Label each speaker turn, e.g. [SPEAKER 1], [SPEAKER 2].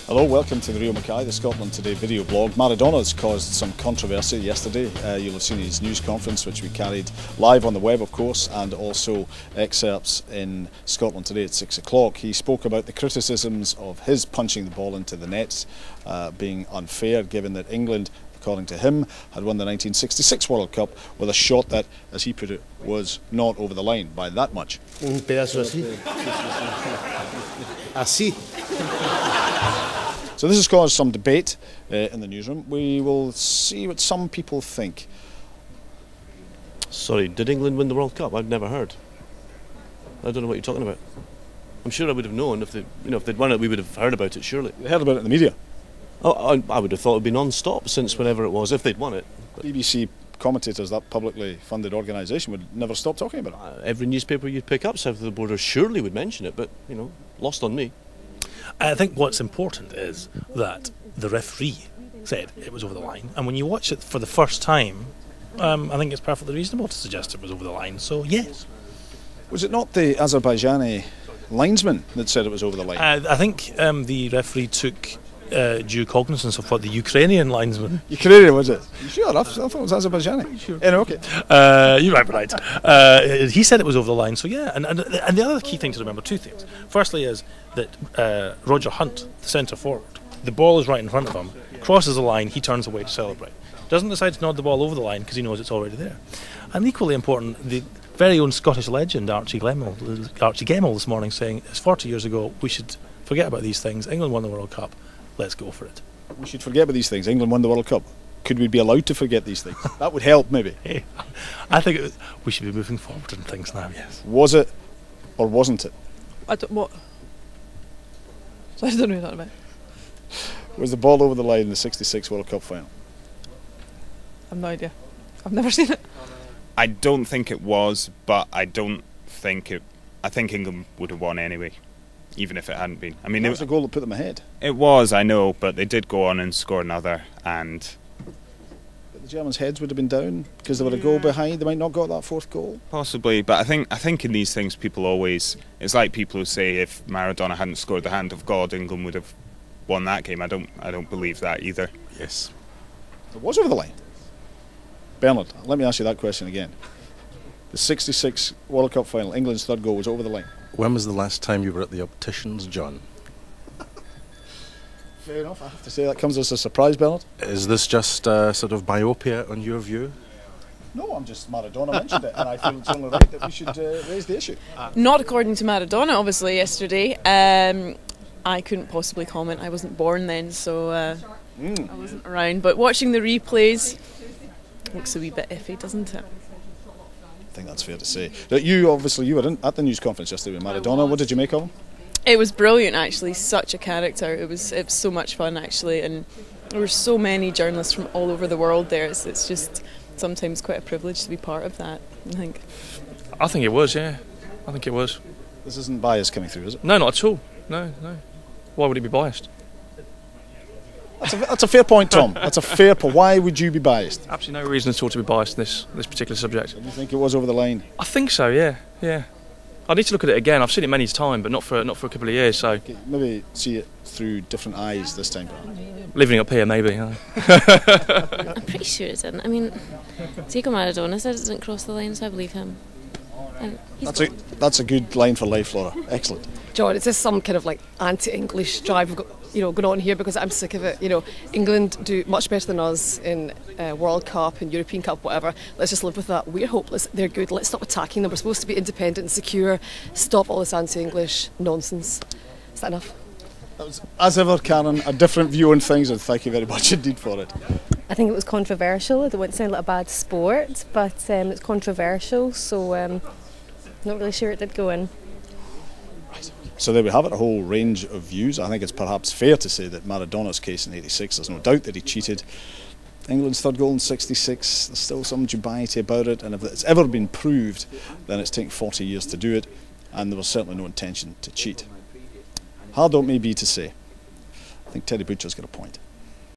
[SPEAKER 1] Hello, welcome to the Real MacKay, the Scotland Today video blog. Maradona's caused some controversy yesterday. You'll have seen his news conference, which we carried live on the web, of course, and also excerpts in Scotland Today at 6 o'clock. He spoke about the criticisms of his punching the ball into the nets being unfair, given that England, according to him, had won the 1966 World Cup with a shot that, as he put it, was not over the line by that much.
[SPEAKER 2] Un pedazo así. Así.
[SPEAKER 1] So this has caused some debate in the newsroom. We will see what some people think.
[SPEAKER 3] Sorry, did England win the World Cup? I've never heard. I don't know what you're talking about. I'm sure I would have known if they'd won it. We would have heard about it. Surely.
[SPEAKER 1] You heard about it in the media.
[SPEAKER 3] Oh, I would have thought it would be non-stop since whenever it was, if they'd won it. But
[SPEAKER 1] BBC commentators, that publicly funded organisation, would never stop talking about it.
[SPEAKER 3] every newspaper you'd pick up south of the border surely would mention it, but lost on me.
[SPEAKER 4] I think what's important is that the referee said it was over the line, and when you watch it for the first time, I think it's perfectly reasonable to suggest it was over the line, so yes.
[SPEAKER 1] Was it not the Azerbaijani linesman that said it was over the line?
[SPEAKER 4] I think the referee took due cognizance of what the Ukrainian linesman...
[SPEAKER 1] Ukrainian, was it? You sure? I thought it was Azerbaijani.
[SPEAKER 4] Sure.
[SPEAKER 1] Yeah, no, okay.
[SPEAKER 4] You're right. He said it was over the line, so yeah. And the other key thing to remember, two things. Firstly is that Roger Hunt, the centre forward, the ball is right in front of him, crosses the line, he turns away to celebrate. Doesn't decide to nod the ball over the line because he knows it's already there. And equally important, the very own Scottish legend Archie Gemmill this morning saying it's 40 years ago, we should forget about these things. England won the World Cup, let's go for it.
[SPEAKER 1] We should forget about these things. England won the World Cup. Could we be allowed to forget these things? That would help, maybe.
[SPEAKER 4] Hey, I think we should be moving forward in things now, yes.
[SPEAKER 1] Was it or wasn't it?
[SPEAKER 5] What? So I don't know what you're talking about.
[SPEAKER 1] Was the ball over the line in the 66 World Cup final?
[SPEAKER 5] I've no idea. I've never seen it.
[SPEAKER 6] I don't think it was, but I think England would have won anyway, even if it hadn't been. I mean,
[SPEAKER 1] it was a goal that put them ahead.
[SPEAKER 6] It was, I know, but they did go on and score another, and
[SPEAKER 1] But the Germans' heads would have been down because they were a goal behind. They might not have got that fourth goal.
[SPEAKER 6] possibly. But I think in these things, people always, it's like people who say if Maradona hadn't scored the hand of God, England would have won that game. I don't believe that either.
[SPEAKER 3] Yes.
[SPEAKER 1] It was over the line. Bernard, let me ask you that question again. The 66 World Cup final, England's third goal was over the line.
[SPEAKER 2] When was the last time you were at the opticians, John?
[SPEAKER 1] Fair enough, I have to say that comes as a surprise, Bernard.
[SPEAKER 2] Is this just sort of myopia on your view?
[SPEAKER 1] No, I'm just Maradona mentioned it, and I feel it's only right that we should raise the issue.
[SPEAKER 5] Not according to Maradona, obviously, yesterday. I couldn't possibly comment. I wasn't born then, so I wasn't around. But watching the replays looks a wee bit iffy, doesn't it?
[SPEAKER 1] I think that's fair to say. You were at the news conference yesterday with Maradona. What did you make of him?
[SPEAKER 5] It was brilliant, actually. Such a character. It was so much fun, actually, and there were so many journalists from all over the world there. It's just sometimes quite a privilege to be part of that, I think.
[SPEAKER 7] I think it was, yeah. I think it was.
[SPEAKER 1] This isn't bias coming through, is it?
[SPEAKER 7] No, not at all. No. Why would he be biased?
[SPEAKER 1] That's a fair point, Tom. That's a fair point. Why would you be biased?
[SPEAKER 7] Absolutely no reason at all to be biased in this particular subject.
[SPEAKER 1] Do you think it was over the line?
[SPEAKER 7] I think so, yeah. I need to look at it again. I've seen it many times, but not for a couple of years. So
[SPEAKER 1] Okay, maybe see it through different eyes this time.
[SPEAKER 7] living up here, maybe.
[SPEAKER 8] I'm pretty sure it didn't. I mean, Diego Maradona said it didn't cross the line, so I believe him.
[SPEAKER 1] That's a good line for life, Laura. Excellent.
[SPEAKER 9] John, is this some kind of like anti-English drive going on here? Because I'm sick of it. England do much better than us in World Cup and European Cup, whatever. Let's just live with that. We're hopeless. They're good. Let's stop attacking them. We're supposed to be independent and secure. Stop all this anti-English nonsense. Is that enough?
[SPEAKER 1] That was, as ever, Karen, a different view on things, and thank you very much indeed for it.
[SPEAKER 10] I think it was controversial. It wouldn't sound like a bad sport, but it's controversial, so not really sure it did go in.
[SPEAKER 1] So there we have it, a whole range of views. I think it's perhaps fair to say that Maradona's case in '86, there's no doubt that he cheated. England's third goal in '66, there's still some dubiety about it, and if it's ever been proved, then it's taken 40 years to do it, and there was certainly no intention to cheat. Hard it may be to say. I think Teddy Butcher's got a point.